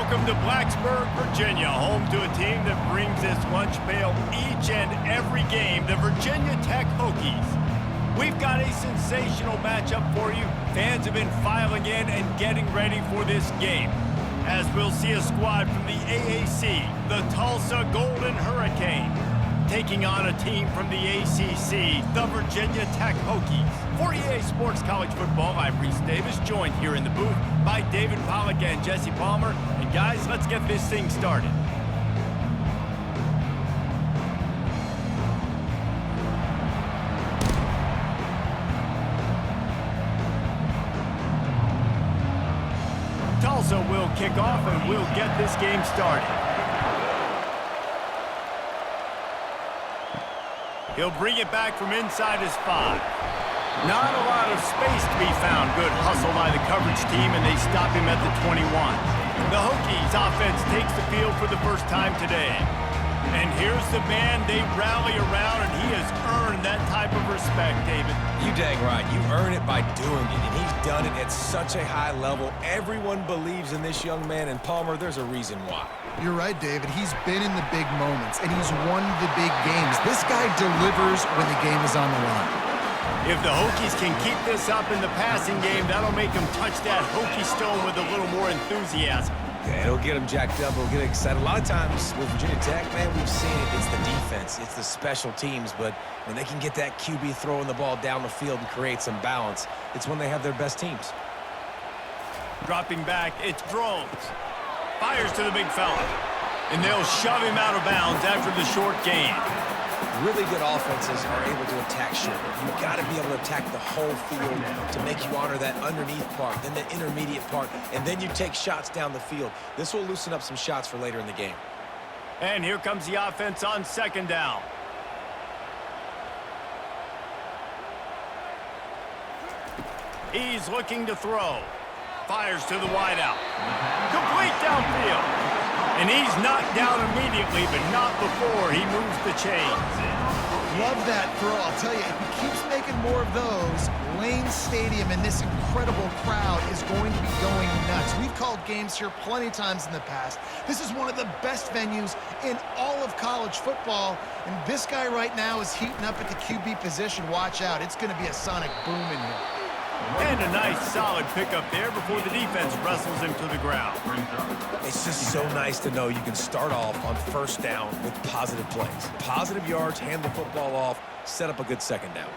Welcome to Blacksburg, Virginia, home to a team that brings this lunch pail each and every game, the Virginia Tech Hokies. We've got a sensational matchup for you. Fans have been filing in and getting ready for this game, as we'll see a squad from the AAC, the Tulsa Golden Hurricane, taking on a team from the ACC, the Virginia Tech Hokies. For EA Sports College Football, I'm Reese Davis, joined here in the booth by David Pollack and Jesse Palmer. And guys, let's get this thing started. Tulsa will kick off and we'll get this game started. He'll bring it back from inside his 5. Not a lot of space to be found. Good hustle by the coverage team, and they stop him at the 21. The Hokies offense takes the field for the first time today. And here's the man they rally around, and he has earned that type of respect, David. You dang right. You earn it by doing it, and he's done it at such a high level. Everyone believes in this young man, and Palmer, there's a reason why. You're right, David. He's been in the big moments, and he's won the big games. This guy delivers when the game is on the line. If the Hokies can keep this up in the passing game, that'll make them touch that Hokie stone with a little more enthusiasm. Yeah, it'll get them jacked up. It'll get excited. A lot of times with Virginia Tech, man, we've seen it. It's the defense. It's the special teams. But when they can get that QB throwing the ball down the field and create some balance, it's when they have their best teams. Dropping back, it's Drones. Fires to the big fella. And they'll shove him out of bounds after the short gain. Really good offenses are able to attack short. You've got to be able to attack the whole field to make you honor that underneath part, then the intermediate part, and then you take shots down the field. This will loosen up some shots for later in the game. And here comes the offense on second down. He's looking to throw. Fires to the wideout. Complete downfield. And he's knocked down immediately, but not before he moves the chains. Love that throw. I'll tell you, if he keeps making more of those, Lane Stadium and this incredible crowd is going to be going nuts. We've called games here plenty of times in the past. This is one of the best venues in all of college football, and this guy right now is heating up at the QB position. Watch out. It's going to be a sonic boom in here. And a nice solid pickup there before the defense wrestles him to the ground. It's just so nice to know you can start off on first down with positive plays. Positive yards, hand the football off, set up a good second down.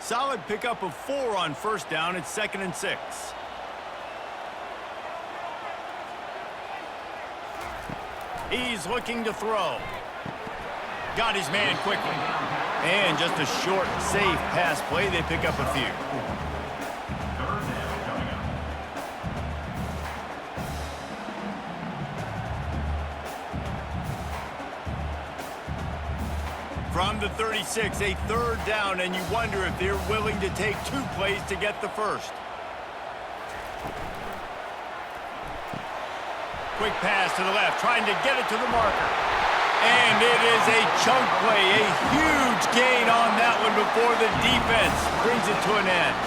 Solid pickup of 4 on first down. It's 2nd and 6. He's looking to throw. Got his man quickly. And just a short, safe pass play. They pick up a few. From the 36, a 3rd down, and you wonder if they're willing to take 2 plays to get the first. Quick pass to the left, trying to get it to the marker. And it is a chunk play, a huge gain on that one before the defense brings it to an end.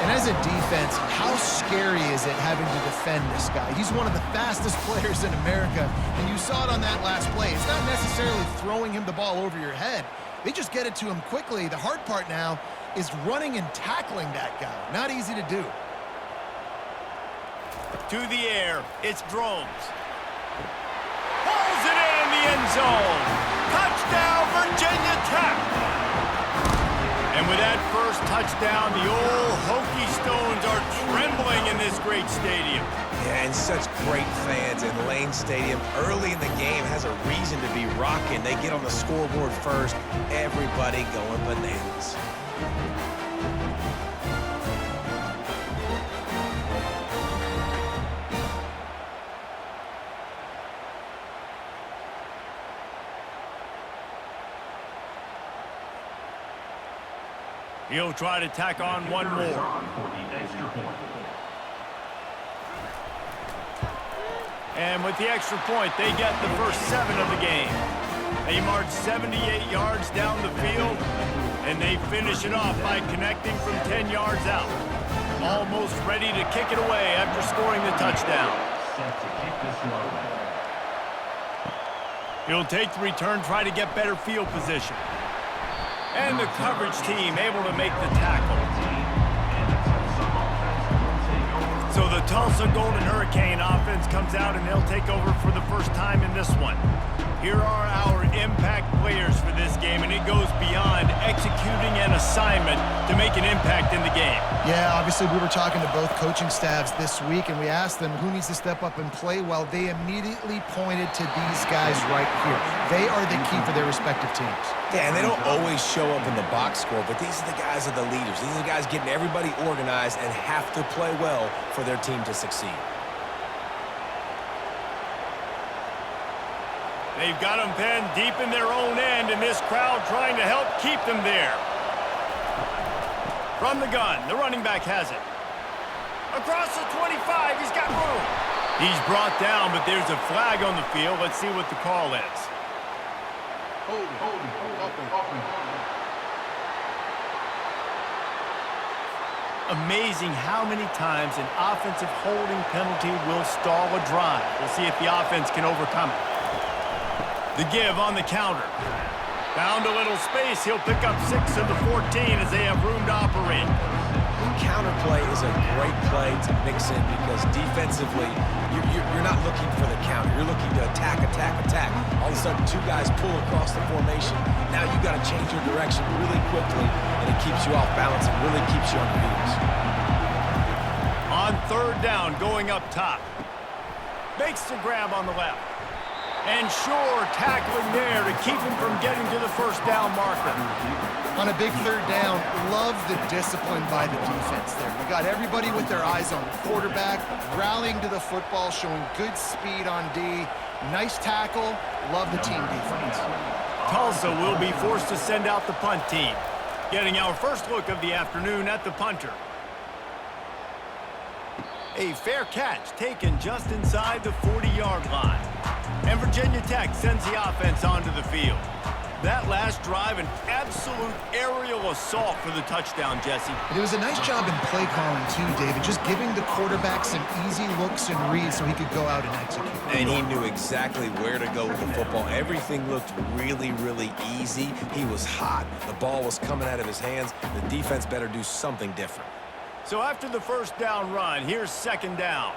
And as a defense, how scary is it having to defend this guy? He's one of the fastest players in America, and you saw it on that last play. It's not necessarily throwing him the ball over your head. They just get it to him quickly. The hard part now is running and tackling that guy. Not easy to do. To the air, it's Drones. Pulls it in the end zone. Touchdown, Virginia Tech. And with that first touchdown, the old Hokie Stones are trembling in this great stadium. Yeah, and such great fans in Lane Stadium. Early in the game has a reason to be rocking. They get on the scoreboard first. Everybody going bananas. He'll try to tack on one more. And with the extra point, they get the first 7 of the game. They march 78 yards down the field, and they finish it off by connecting from 10 yards out. Almost ready to kick it away after scoring the touchdown. He'll take the return, try to get better field position. And the coverage team able to make the tackle. So the Tulsa Golden Hurricane offense comes out and they'll take over for the first time in this one. Here are our impact players for this game, and it goes beyond executing an assignment to make an impact in the game. Yeah, obviously we were talking to both coaching staffs this week, and we asked them who needs to step up and play well. They immediately pointed to these guys right here. They are the key for their respective teams. Yeah, and they don't always show up in the box score, but these are the guys that are the leaders. These are the guys getting everybody organized and have to play well for their team to succeed. They've got them pinned deep in their own end, and this crowd trying to help keep them there. From the gun, the running back has it. Across the 25, he's got room. He's brought down, but there's a flag on the field. Let's see what the call is. Amazing how many times an offensive holding penalty will stall a drive. We'll see if the offense can overcome it. The give on the counter. Found a little space. He'll pick up 6 of the 14 as they have room to operate. Counter play is a great play to mix in because defensively, you're not looking for the counter. You're looking to attack, attack, attack. All of a sudden, 2 guys pull across the formation. Now you've got to change your direction really quickly, and it keeps you off balance and really keeps you on your heels. On third down, going up top. Makes the grab on the left. And sure, tackling there to keep him from getting to the first down marker. On a big third down, love the discipline by the defense there. We got everybody with their eyes on the quarterback, rallying to the football, showing good speed on D. Nice tackle. Love the team defense. Tulsa will be forced to send out the punt team. Getting our first look of the afternoon at the punter. A fair catch taken just inside the 40-yard line. And Virginia Tech sends the offense onto the field. That last drive, an absolute aerial assault for the touchdown, Jesse. It was a nice job in play calling, too, David, just giving the quarterback some easy looks and reads so he could go out and execute. And he knew exactly where to go with the football. Everything looked really, really easy. He was hot. The ball was coming out of his hands. The defense better do something different. So after the first down run, here's second down.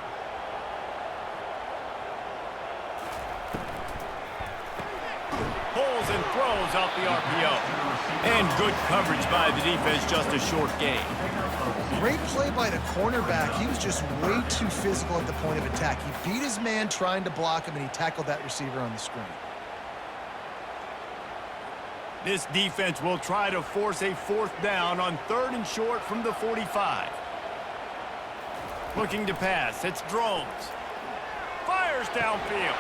Pulls and throws out the RPO. And good coverage by the defense, just a short gain. Great play by the cornerback. He was just way too physical at the point of attack. He beat his man trying to block him, and he tackled that receiver on the screen. This defense will try to force a fourth down on third and short from the 45. Looking to pass. It's Drones. Fires downfield.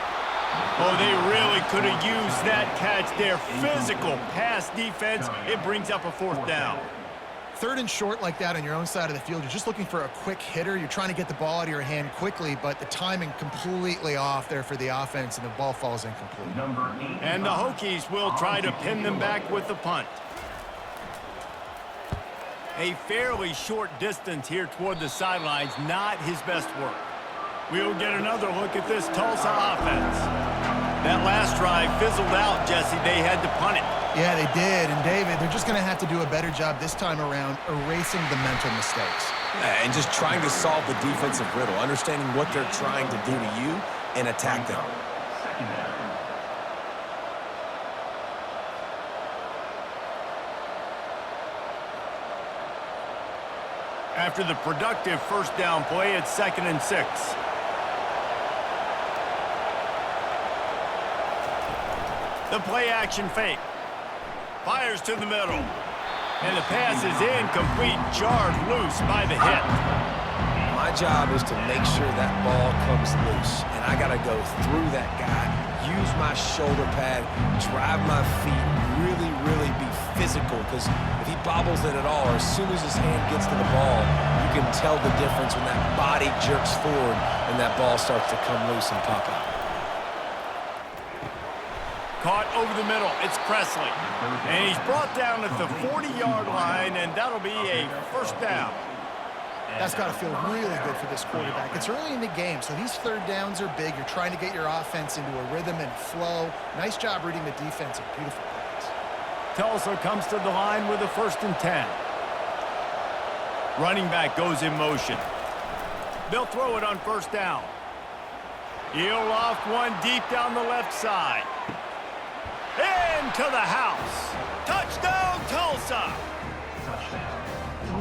Oh, they really could have used that catch there. Physical pass defense. It brings up a fourth down. Third and short like that on your own side of the field, you're just looking for a quick hitter. You're trying to get the ball out of your hand quickly, but the timing completely off there for the offense, and the ball falls incomplete. And the Hokies will try to pin them back with the punt. A fairly short distance here toward the sidelines, not his best work. We'll get another look at this Tulsa offense. That last drive fizzled out, Jesse. They had to punt it. Yeah, they did. And, David, they're just going to have to do a better job this time around erasing the mental mistakes. And just trying to solve the defensive riddle, understanding what they're trying to do to you and attack them. After the productive first down play, it's 2nd and 6. The play action fake. Fires to the middle. And the pass is incomplete, jarred loose by the hit. My job is to make sure that ball comes loose. And I got to go through that guy, use my shoulder pad, drive my feet, really be physical. Because if he bobbles it at all, or as soon as his hand gets to the ball, you can tell the difference when that body jerks forward and that ball starts to come loose and pop out. Caught over the middle. It's Presley. And he's brought down at the 40-yard line, and that'll be a first down. That's got to feel really good for this quarterback. It's early in the game, so these third downs are big. You're trying to get your offense into a rhythm and flow. Nice job reading the defense and beautiful plays. Tulsa comes to the line with a 1st and 10. Running back goes in motion. They'll throw it on 1st down. He'll loft one deep down the left side. Into the house. Touchdown, Tulsa!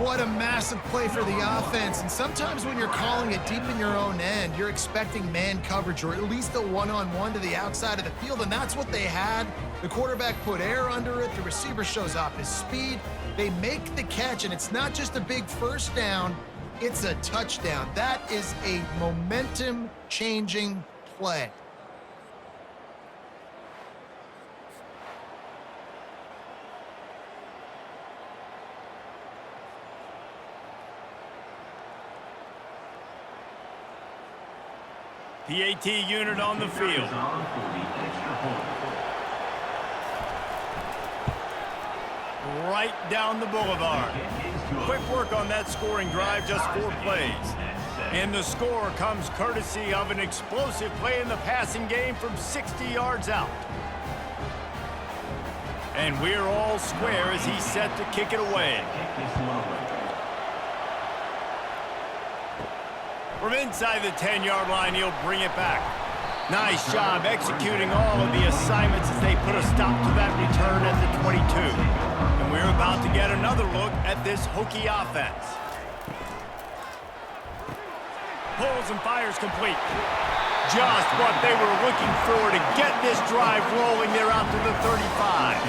What a massive play for the offense. And sometimes when you're calling it deep in your own end, you're expecting man coverage or at least a one-on-one to the outside of the field, and that's what they had. The quarterback put air under it. The receiver shows off his speed. They make the catch, and it's not just a big 1st down. It's a touchdown. That is a momentum-changing play. PAT unit on the field. Right down the boulevard. Quick work on that scoring drive, just 4 plays. And the score comes courtesy of an explosive play in the passing game from 60 yards out. And we're all square as he's set to kick it away. From inside the 10-yard line, he'll bring it back. Nice job executing all of the assignments as they put a stop to that return at the 22. And we're about to get another look at this Hokie offense. Pulls and fires complete. Just what they were looking for to get this drive rolling. They're out to the 35.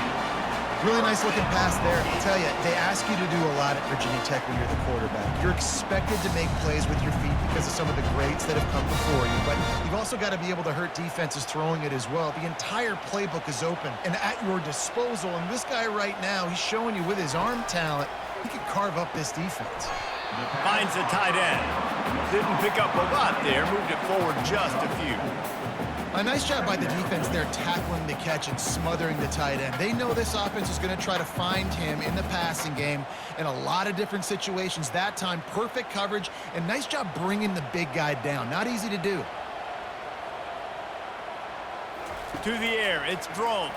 Really nice looking pass there. I'll tell you, they ask you to do a lot at Virginia Tech when you're the quarterback. You're expected to make plays with your feet because of some of the greats that have come before you, but you've also got to be able to hurt defenses throwing it as well. The entire playbook is open and at your disposal, and this guy right now, he's showing you with his arm talent, he could carve up this defense. Finds the tight end. Didn't pick up a lot there, moved it forward just a few. A nice job by the defense there tackling the catch and smothering the tight end. They know this offense is going to try to find him in the passing game in a lot of different situations. That time, perfect coverage, and nice job bringing the big guy down. Not easy to do. To the air, it's Drones.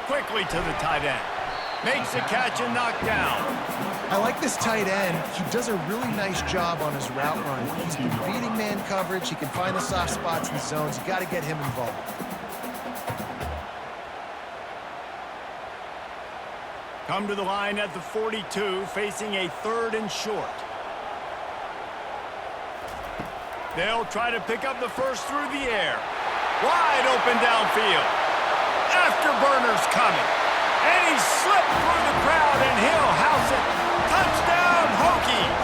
Quickly to the tight end. Makes the catch and knocked down. I like this tight end. He does a really nice job on his route run. He's been beating man coverage. He can find the soft spots in the zones. You got to get him involved. Come to the line at the 42, facing a 3rd and short. They'll try to pick up the first through the air. Wide open downfield. Afterburner's coming. And he slipped through the crowd, and he'll house it. Touchdown, Hokies!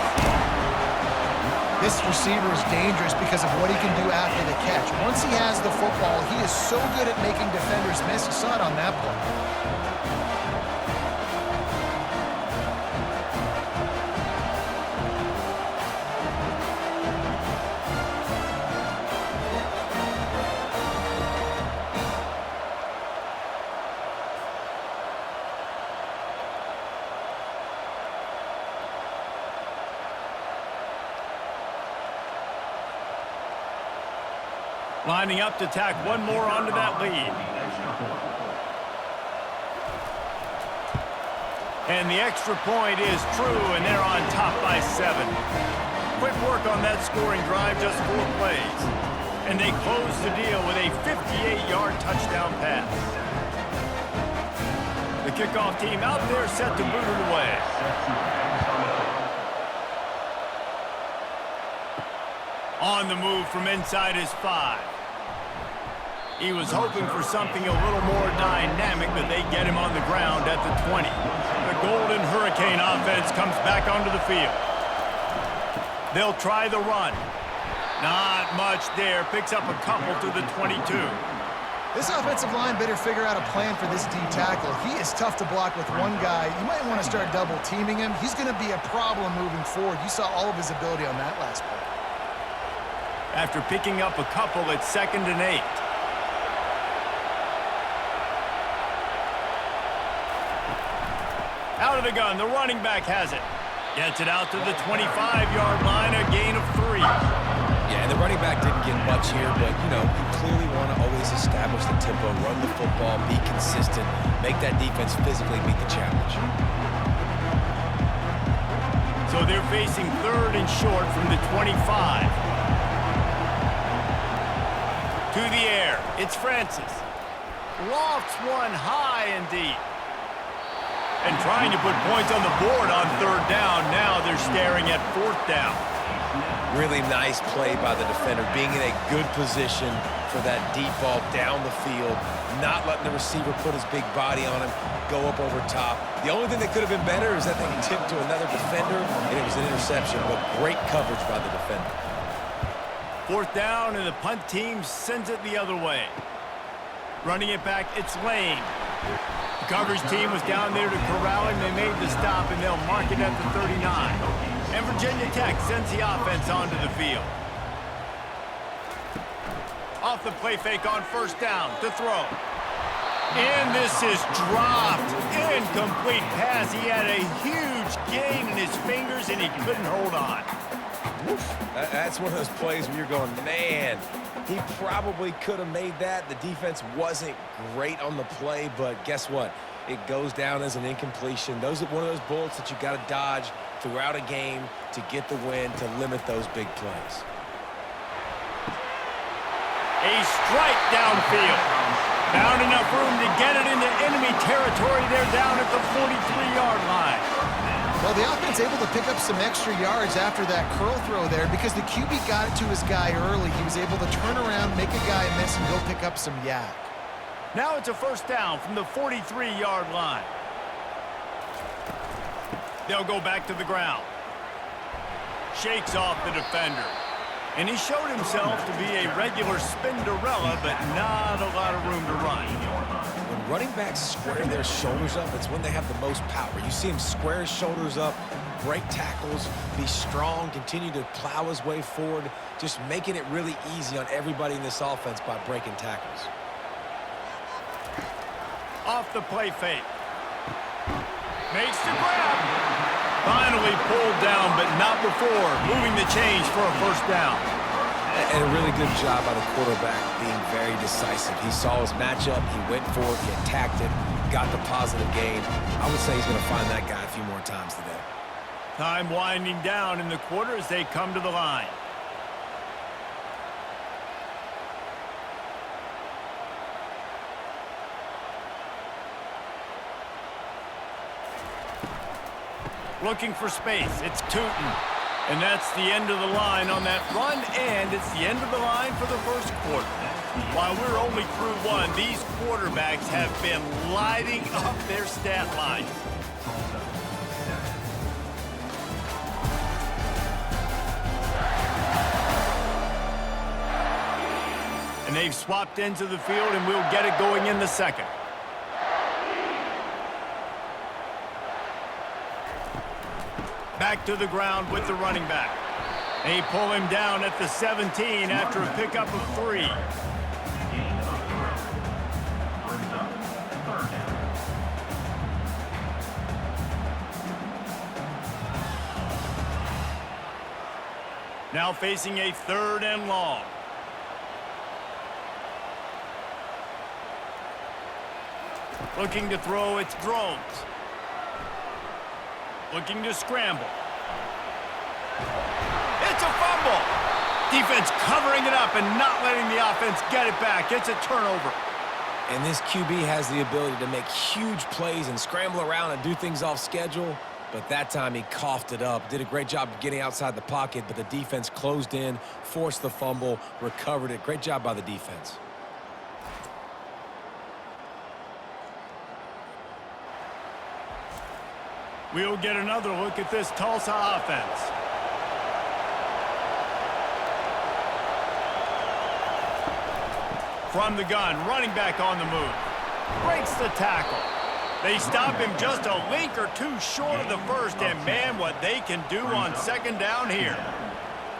This receiver is dangerous because of what he can do after the catch. Once he has the football, he is so good at making defenders miss. You saw it on that play. Lining up to tack one more onto that lead. And the extra point is true, and they're on top by 7. Quick work on that scoring drive, just 4 plays. And they close the deal with a 58-yard touchdown pass. The kickoff team out there set to boot it away. On the move from inside his 5. He was hoping for something a little more dynamic, but they get him on the ground at the 20. The Golden Hurricane offense comes back onto the field. They'll try the run. Not much there. Picks up a couple to the 22. This offensive line better figure out a plan for this D tackle. He is tough to block with one guy. You might want to start double teaming him. He's going to be a problem moving forward. You saw all of his ability on that last play. After picking up a couple, it's 2nd and 8. Out of the gun, the running back has it. Gets it out to the 25-yard line, a gain of 3. Yeah, and the running back didn't get much here, but, you know, you clearly want to always establish the tempo, run the football, be consistent, make that defense physically meet the challenge. So they're facing 3rd and short from the 25. To the air, it's Francis. Lofts one high and deep. And trying to put points on the board on 3rd down. Now they're staring at 4th down. Really nice play by the defender, being in a good position for that deep ball down the field, not letting the receiver put his big body on him, go up over top. The only thing that could have been better is that they tipped to another defender, and it was an interception, but great coverage by the defender. 4th down, and the punt team sends it the other way. Running it back, it's Lane. The coverage team was down there to corral him. They made the stop, and they'll mark it at the 39. And Virginia Tech sends the offense onto the field. Off the play fake on 1st down to throw. And this is dropped. Incomplete pass. He had a huge gain in his fingers, and he couldn't hold on. That's one of those plays where you're going, man, he probably could have made that. The defense wasn't great on the play, but guess what? It goes down as an incompletion. Those are one of those bullets that you got to dodge throughout a game to get the win, to limit those big plays. A strike downfield. Found enough room to get it into enemy territory. They're down at the 43-yard line. Well, the offense able to pick up some extra yards after that curl throw there because the QB got it to his guy early. He was able to turn around, make a guy miss, and go pick up some yak. Now it's a 1st down from the 43-yard line. They'll go back to the ground. Shakes off the defender. And he showed himself to be a regular Spinderella, but not a lot of room to run. When running backs square their shoulders up, it's when they have the most power. You see him square his shoulders up, break tackles, be strong, continue to plow his way forward, just making it really easy on everybody in this offense by breaking tackles. Off the play fake. Makes the grab. Finally pulled down, but not before moving the chains for a 1st down. And a really good job by the quarterback being very decisive. He saw his matchup, he went for it, he attacked it, got the positive gain. I would say he's going to find that guy a few more times today. Time winding down in the quarter as they come to the line. Looking for space. It's Tootin. And that's the end of the line on that run, and it's the end of the line for the 1st quarter. While we're only through 1, these quarterbacks have been lighting up their stat lines. And they've swapped into the field, and we'll get it going in the 2nd. Back to the ground with the running back. They pull him down at the 17 after a pickup of 3. Now facing a 3rd and long. Looking to throw, it's Drones. Looking to scramble. It's a fumble. Defense covering it up and not letting the offense get it back. It's a turnover. And this QB has the ability to make huge plays and scramble around and do things off schedule. But that time he coughed it up. Did a great job of getting outside the pocket, but the defense closed in, forced the fumble, recovered it. Great job by the defense. We'll get another look at this Tulsa offense. From the gun, running back on the move. Breaks the tackle. They stop him just a link or two short of the 1st, and man, what they can do on 2nd down here.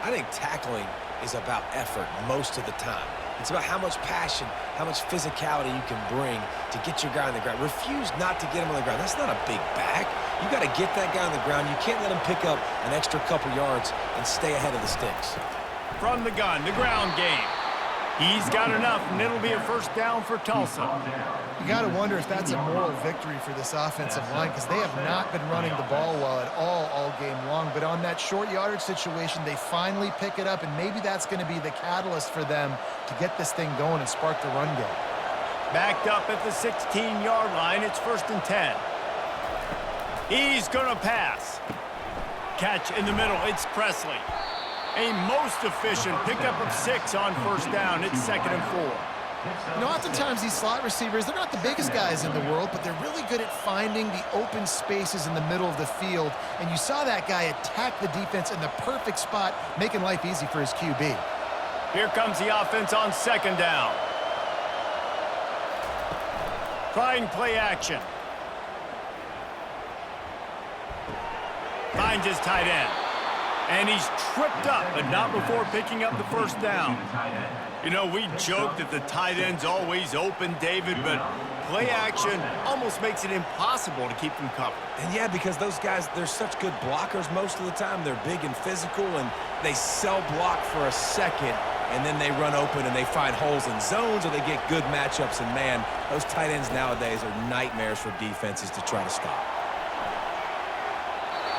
I think tackling is about effort most of the time. It's about how much passion, how much physicality you can bring to get your guy on the ground. Refuse not to get him on the ground. That's not a big back. You got to get that guy on the ground. You can't let him pick up an extra couple yards and stay ahead of the sticks. From the gun, the ground game. He's got enough, and it'll be a first down for Tulsa. You got to wonder if that's a moral victory for this offensive line, because they have not been running the ball well at all game long. But on that short yardage situation, they finally pick it up, and maybe that's going to be the catalyst for them to get this thing going and spark the run game. Backed up at the 16-yard line, it's 1st and 10. He's going to pass. Catch in the middle, it's Presley. A most efficient pickup of 6 on first down. It's 2nd and 4. You know, oftentimes these slot receivers, they're not the biggest guys in the world, but they're really good at finding the open spaces in the middle of the field. And you saw that guy attack the defense in the perfect spot, making life easy for his QB. Here comes the offense on 2nd down. Trying play action. Finds his tight end. And he's tripped up, but not before picking up the first down. You know, we joke that the tight end's always open, David, but play action almost makes it impossible to keep them covered. And yeah, because those guys, they're such good blockers most of the time. They're big and physical, and they cell block for a second, and then they run open and they find holes in zones, or they get good matchups. And man, those tight ends nowadays are nightmares for defenses to try to stop.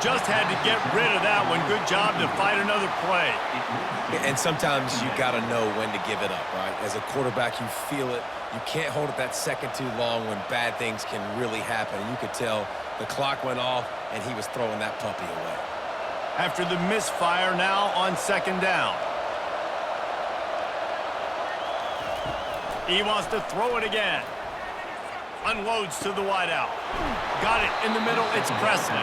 Just had to get rid of that one. Good job to fight another play. And sometimes you got to know when to give it up, right? As a quarterback, you feel it. You can't hold it that second too long when bad things can really happen. And you could tell the clock went off, and he was throwing that puppy away. After the misfire, now on 2nd down. He wants to throw it again. Unloads to the wideout. Got it in the middle. It's Presley.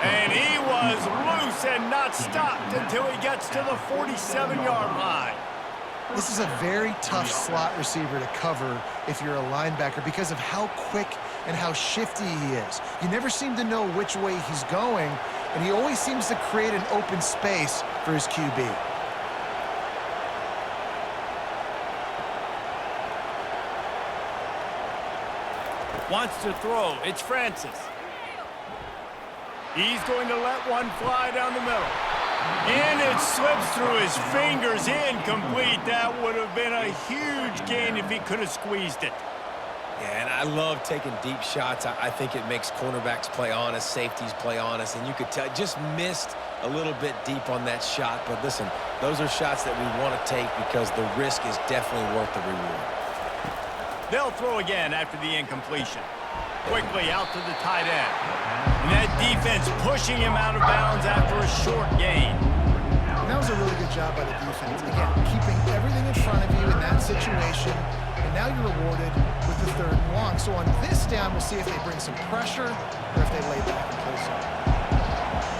And he was loose and not stopped until he gets to the 47-yard line. This is a very tough slot receiver to cover if you're a linebacker because of how quick and how shifty he is. You never seem to know which way he's going, and he always seems to create an open space for his QB. Wants to throw. It's Francis. He's going to let one fly down the middle. And it slips through his fingers, incomplete. That would have been a huge gain if he could have squeezed it. Yeah, and I love taking deep shots. I think it makes cornerbacks play honest, safeties play honest, and you could tell just missed a little bit deep on that shot. But listen, those are shots that we want to take because the risk is definitely worth the reward. They'll throw again after the incompletion. Quickly out to the tight end. And that defense pushing him out of bounds after a short gain. And that was a really good job by the defense. Again, keeping everything in front of you in that situation. And now you're rewarded with the 3rd and long. So on this down, we'll see if they bring some pressure or if they lay back and close up.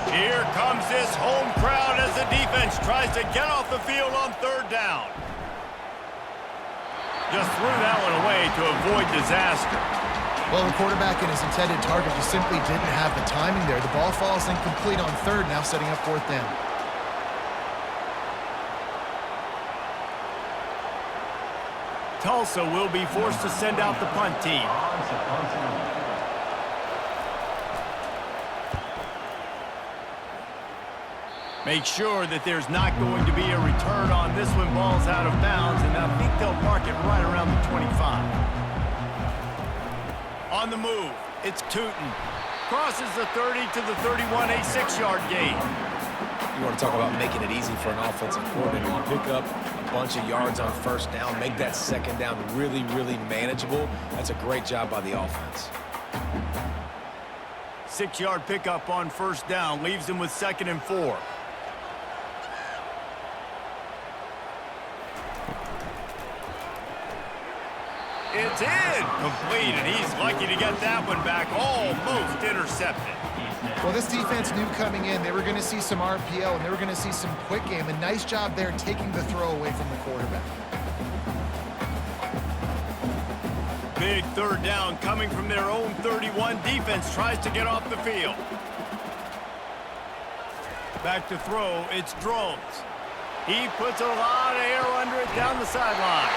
Here comes this home crowd as the defense tries to get off the field on 3rd down. Just threw that one away to avoid disaster. Well, the quarterback and his intended target just simply didn't have the timing there. The ball falls incomplete on 3rd, now setting up 4th down. Tulsa will be forced to send out the punt team. Make sure that there's not going to be a return on this when ball's out of bounds, and I think they'll mark it right around the 25. On the move, it's Tootin. Crosses the 30 to the 31, a 6-yard gain. You want to talk about making it easy for an offensive coordinator. You pick up a bunch of yards on 1st down, make that 2nd down really, really manageable. That's a great job by the offense. 6-yard pickup on 1st down, leaves them with 2nd and 4. It's in, complete, and he's lucky to get that one back, almost intercepted. Well, this defense knew coming in they were going to see some RPO and they were going to see some quick game. A nice job there taking the throw away from the quarterback. Big 3rd down coming from their own 31. Defense tries to get off the field. Back to throw, it's Drones. He puts a lot of air under it down the sideline.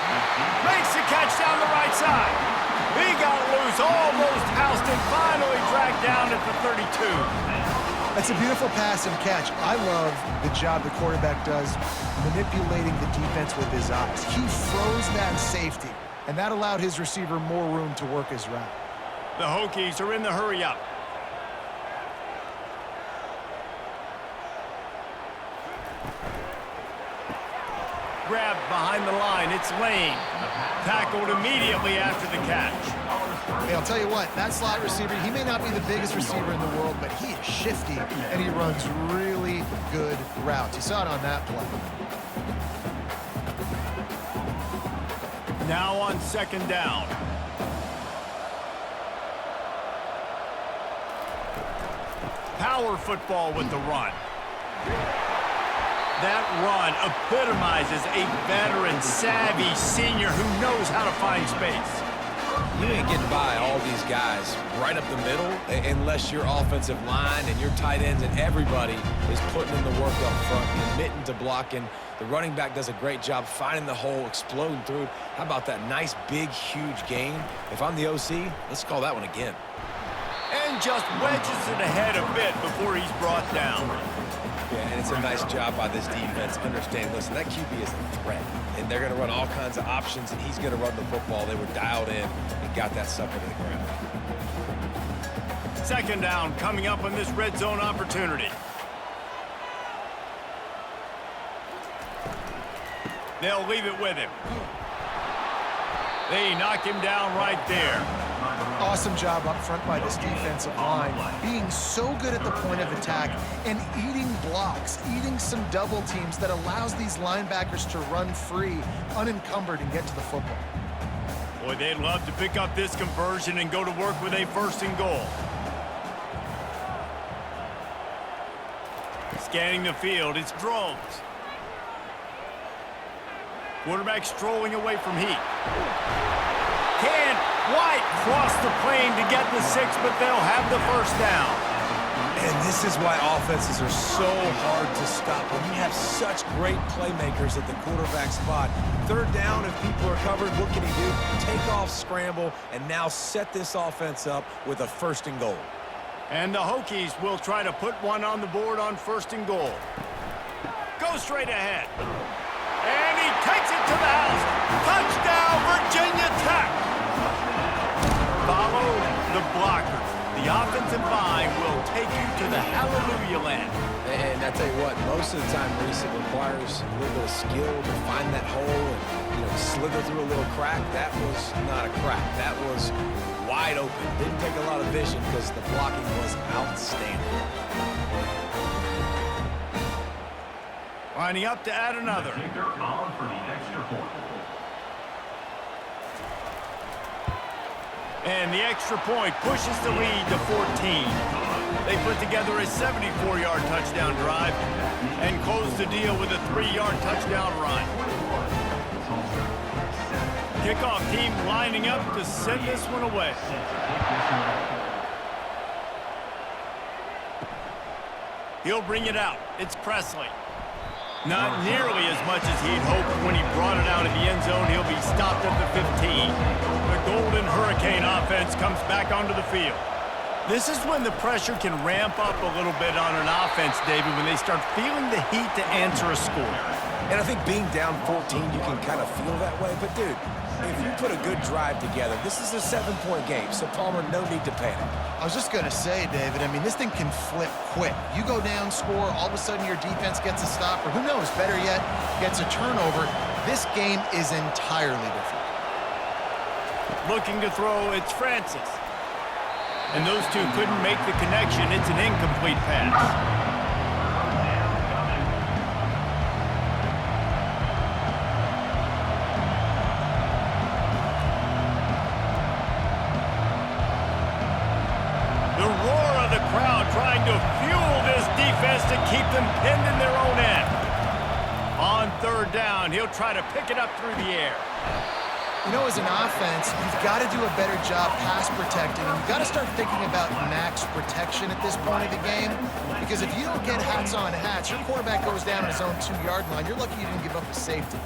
Makes the catch down the right side. He got loose, almost housed and finally dragged down at the 32. That's a beautiful pass and catch. I love the job the quarterback does manipulating the defense with his eyes. He froze that safety, and that allowed his receiver more room to work his route. The Hokies are in the hurry-up. Grabbed behind the line. It's Lane. Tackled immediately after the catch. Hey, I'll tell you what, that slot receiver, he may not be the biggest receiver in the world, but he is shifty, and he runs really good routes. You saw it on that play. Now on second down. Power football with the run. That run epitomizes a veteran, savvy senior who knows how to find space. You ain't getting by all these guys right up the middle unless your offensive line and your tight ends and everybody is putting in the work up front, committing to blocking. The running back does a great job finding the hole, exploding through. How about that nice, big, huge gain? If I'm the OC, let's call that one again. And just wedges it ahead a bit before he's brought down. Yeah, and it's a nice job by this defense. Understand, listen, that QB is a threat, and they're going to run all kinds of options, and he's going to run the football. They were dialed in and got that sucker to the ground. Second down coming up on this red zone opportunity. They'll leave it with him. They knock him down right there. Awesome job up front by this defensive line, being so good at the point of attack and eating blocks, eating some double teams that allows these linebackers to run free, unencumbered, and get to the football. Boy, they'd love to pick up this conversion and go to work with a first and goal. Scanning the field, it's Drones. Quarterback strolling away from heat. Can White cross the plane to get the 6, but they'll have the first down. And this is why offenses are so hard to stop. When you have such great playmakers at the quarterback spot, third down, if people are covered, what can he do? Take off, scramble, and now set this offense up with a first and goal. And the Hokies will try to put one on the board on first and goal. Go straight ahead. And he takes it to the house. Touchdown, Virginia Tech. Follow the blockers. The offensive line will take you to the hallelujah land. And I tell you what, most of the time, Reese, it requires a little bit of skill to find that hole and, slither through a little crack. That was not a crack. That was wide open. Didn't take a lot of vision because the blocking was outstanding. Lining up to add another. And the extra point pushes the lead to 14. They put together a 74-yard touchdown drive and close the deal with a 3-yard touchdown run. Kickoff team lining up to send this one away. He'll bring it out. It's Presley. Not nearly as much as he'd hoped when he brought it out of the end zone. He'll be stopped at the 15. The Golden Hurricane offense comes back onto the field. This is when the pressure can ramp up a little bit on an offense, David, when they start feeling the heat to answer a score. And I think being down 14, you can kind of feel that way. But, dude, if you put a good drive together, this is a 7-point game, so Palmer, no need to panic. I was just going to say, David, I mean, this thing can flip quick. You go down, score, all of a sudden your defense gets a stop, or who knows, better yet, gets a turnover. This game is entirely different. Looking to throw, it's Francis. And those two couldn't make the connection. It's an incomplete pass. Trying to fuel this defense to keep them pinned in their own end. On third down, he'll try to pick it up through the air. As an offense, you've got to do a better job pass protecting, and you've got to start thinking about max protection at this point of the game, because if you don't get hats on hats, your quarterback goes down on his own 2-yard line. You're lucky you didn't give up a safety.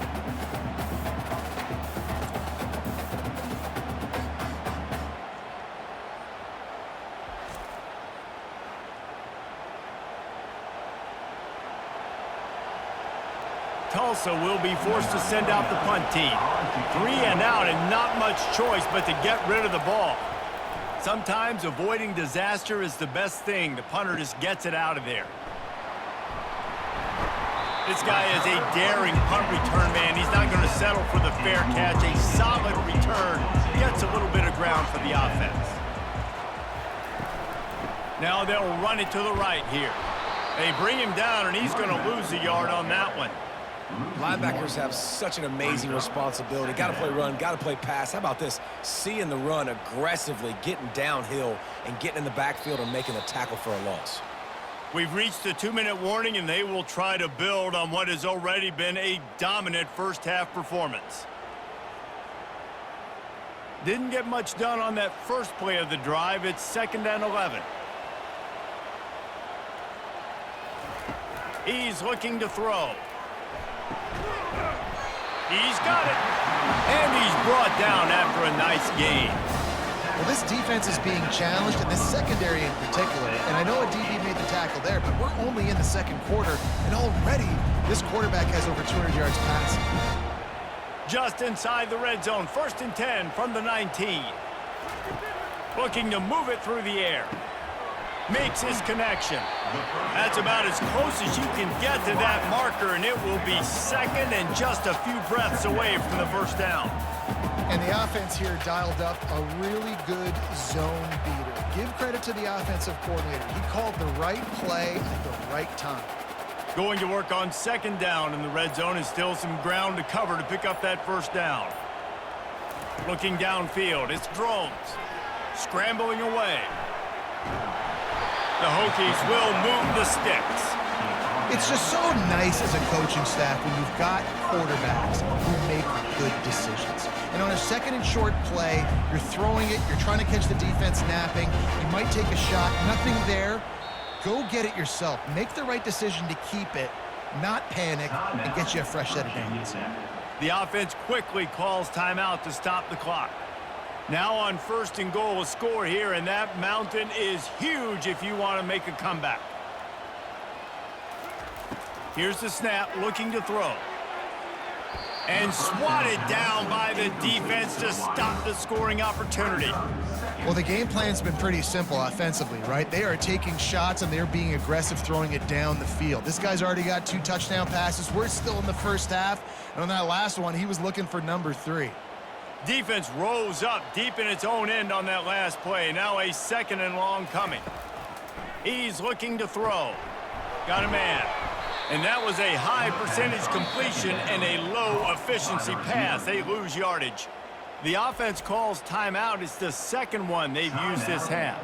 Tulsa will be forced to send out the punt team. 3 and out and not much choice but to get rid of the ball. Sometimes avoiding disaster is the best thing. The punter just gets it out of there. This guy is a daring punt return man. He's not going to settle for the fair catch. A solid return gets a little bit of ground for the offense. Now they'll run it to the right here. They bring him down, and he's going to lose a yard on that one. Linebackers have such an amazing responsibility. Got to play run, got to play pass. How about this? Seeing the run aggressively, getting downhill, and getting in the backfield and making a tackle for a loss. We've reached the 2-minute warning, and they will try to build on what has already been a dominant first-half performance. Didn't get much done on that first play of the drive. It's 2nd and 11. He's looking to throw. He's got it. And he's brought down after a nice gain. Well, this defense is being challenged, and this secondary in particular. And I know a DB made the tackle there, but we're only in the second quarter, and already this quarterback has over 200 yards passing. Just inside the red zone, 1st and 10 from the 19. Looking to move it through the air. Makes his connection. That's about as close as you can get to that marker, and it will be 2nd and just a few breaths away from the first down. And the offense here dialed up a really good zone beater. Give credit to the offensive coordinator. He called the right play at the right time. Going to work on 2nd down in the red zone, and still some ground to cover to pick up that first down. Looking downfield, it's Drones. Scrambling away. The Hokies will move the sticks. It's just so nice as a coaching staff when you've got quarterbacks who make good decisions. And on a 2nd and short play, you're throwing it, you're trying to catch the defense napping, you might take a shot, nothing there. Go get it yourself. Make the right decision to keep it, not panic, and get you a fresh set of downs. The offense quickly calls timeout to stop the clock. Now on 1st and goal, a score here, and that mountain is huge if you want to make a comeback. Here's the snap, looking to throw. And swatted down by the defense to stop the scoring opportunity. Well, the game plan's been pretty simple offensively, right? They are taking shots, and they're being aggressive, throwing it down the field. This guy's already got 2 touchdown passes. We're still in the first half, and on that last one, he was looking for number 3. Defense rose up deep in its own end on that last play. Now a 2nd and long coming. He's looking to throw. Got a man. And that was a high percentage completion and a low efficiency pass. They lose yardage. The offense calls timeout. It's the 2nd one they've used this half.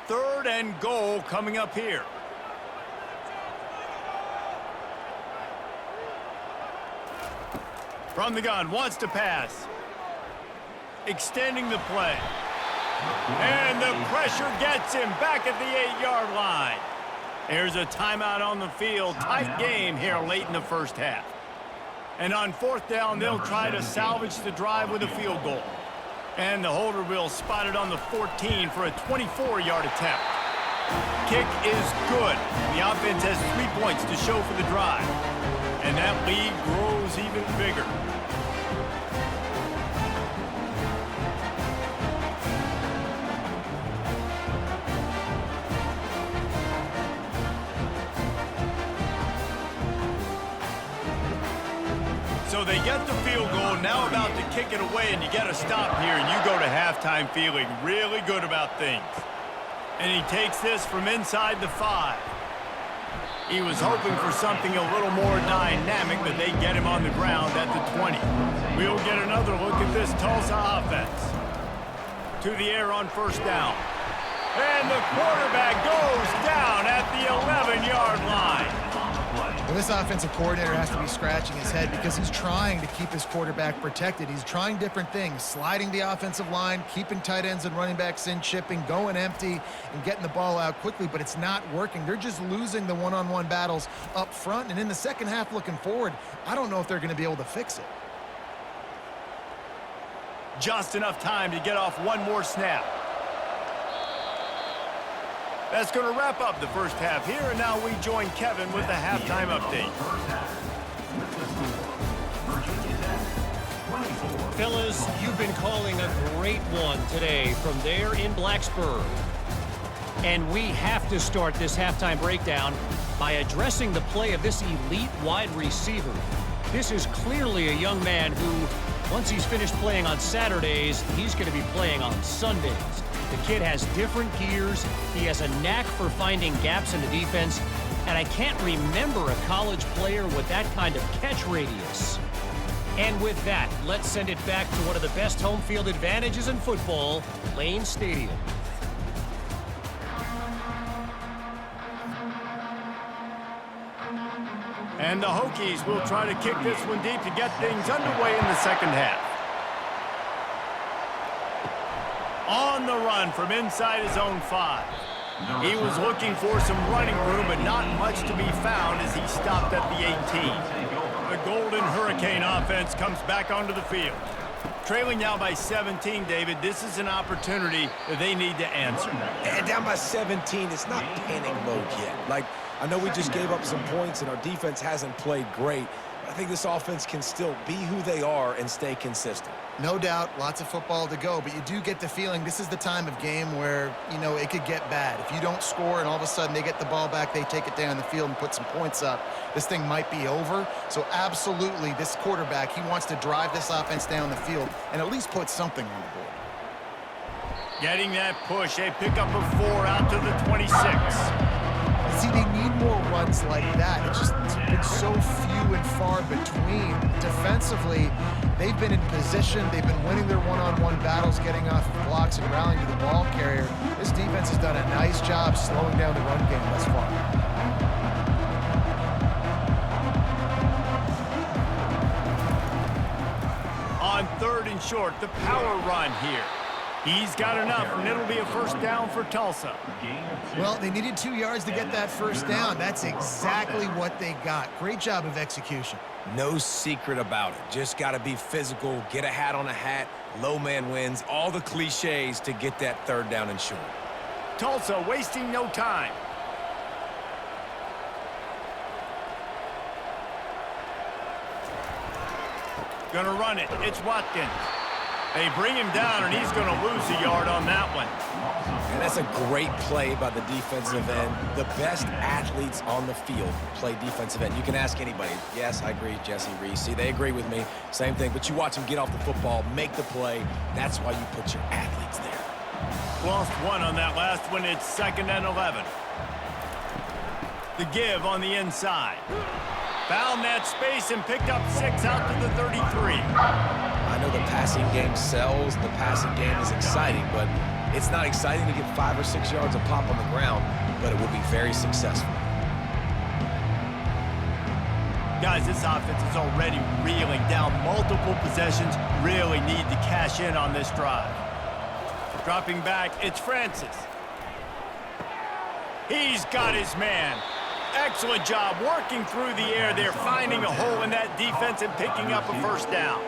3rd and goal coming up here. From the gun, wants to pass. Extending the play. And the pressure gets him back at the 8-yard line. There's a timeout on the field. Tight game here late in the first half. And on 4th down, they'll try to salvage the drive with a field goal. And the holder will spot it on the 14 for a 24-yard attempt. Kick is good. The offense has 3 points to show for the drive. And that lead grows even bigger. So they get the field goal, now about to kick it away, and you get a stop here, and you go to halftime feeling really good about things. And he takes this from inside the 5. He was hoping for something a little more dynamic, but they get him on the ground at the 20. We'll get another look at this Tulsa offense. To the air on 1st down. And the quarterback goes down at the 11-yard line. Well, this offensive coordinator has to be scratching his head because he's trying to keep his quarterback protected. He's trying different things, sliding the offensive line, keeping tight ends and running backs in, chipping, going empty, and getting the ball out quickly, but it's not working. They're just losing the one-on-one battles up front, and in the second half looking forward, I don't know if they're going to be able to fix it. Just enough time to get off one more snap. That's going to wrap up the first half here, and now we join Kevin with the halftime update. Fellas, you've been calling a great one today from there in Blacksburg. And we have to start this halftime breakdown by addressing the play of this elite wide receiver. This is clearly a young man who, once he's finished playing on Saturdays, he's going to be playing on Sundays. The kid has different gears. He has a knack for finding gaps in the defense. And I can't remember a college player with that kind of catch radius. And with that, let's send it back to one of the best home field advantages in football, Lane Stadium. And the Hokies will try to kick this one deep to get things underway in the second half. On the run from inside his own 5. He was looking for some running room, but not much to be found as he stopped at the 18. The Golden Hurricane offense comes back onto the field. Trailing now by 17, David, this is an opportunity that they need to answer. And down by 17, it's not panic mode yet. Like, I know we just gave up some points and our defense hasn't played great. I think this offense can still be who they are and stay consistent. No doubt, lots of football to go, but you do get the feeling this is the time of game where, you know, it could get bad. If you don't score and all of a sudden they get the ball back, they take it down the field and put some points up, this thing might be over. So absolutely, this quarterback, he wants to drive this offense down the field and at least put something on the board. Getting that push, a pickup of 4 out to the 26. See, they need more runs like that. It's been so few and far between. Defensively, they've been in position. They've been winning their one-on-one battles, getting off of blocks and rallying to the ball carrier. This defense has done a nice job slowing down the run game thus far. On 3rd and short, the power run here. He's got enough, and it'll be a first down for Tulsa. Well, they needed 2 yards to get that first down. That's exactly what they got. Great job of execution. No secret about it. Just got to be physical, get a hat on a hat, low man wins, all the cliches to get that 3rd down and short. Tulsa wasting no time. Gonna run it. It's Watkins. They bring him down, and he's going to lose a yard on that one. And that's a great play by the defensive end. The best athletes on the field play defensive end. You can ask anybody. Yes, I agree, Jesse Reese. See, they agree with me. Same thing. But you watch them get off the football, make the play. That's why you put your athletes there. Lost 1 on that last one. It's 2nd and 11. The give on the inside. Found that space and picked up 6 out to the 33. I know the passing game sells, the passing game is exciting, but it's not exciting to get 5 or 6 yards of pop on the ground, but it will be very successful. Guys, this offense is already reeling down multiple possessions. Really need to cash in on this drive. Dropping back, it's Francis. He's got his man. Excellent job working through the air there, finding a hole in that defense and picking up a first down.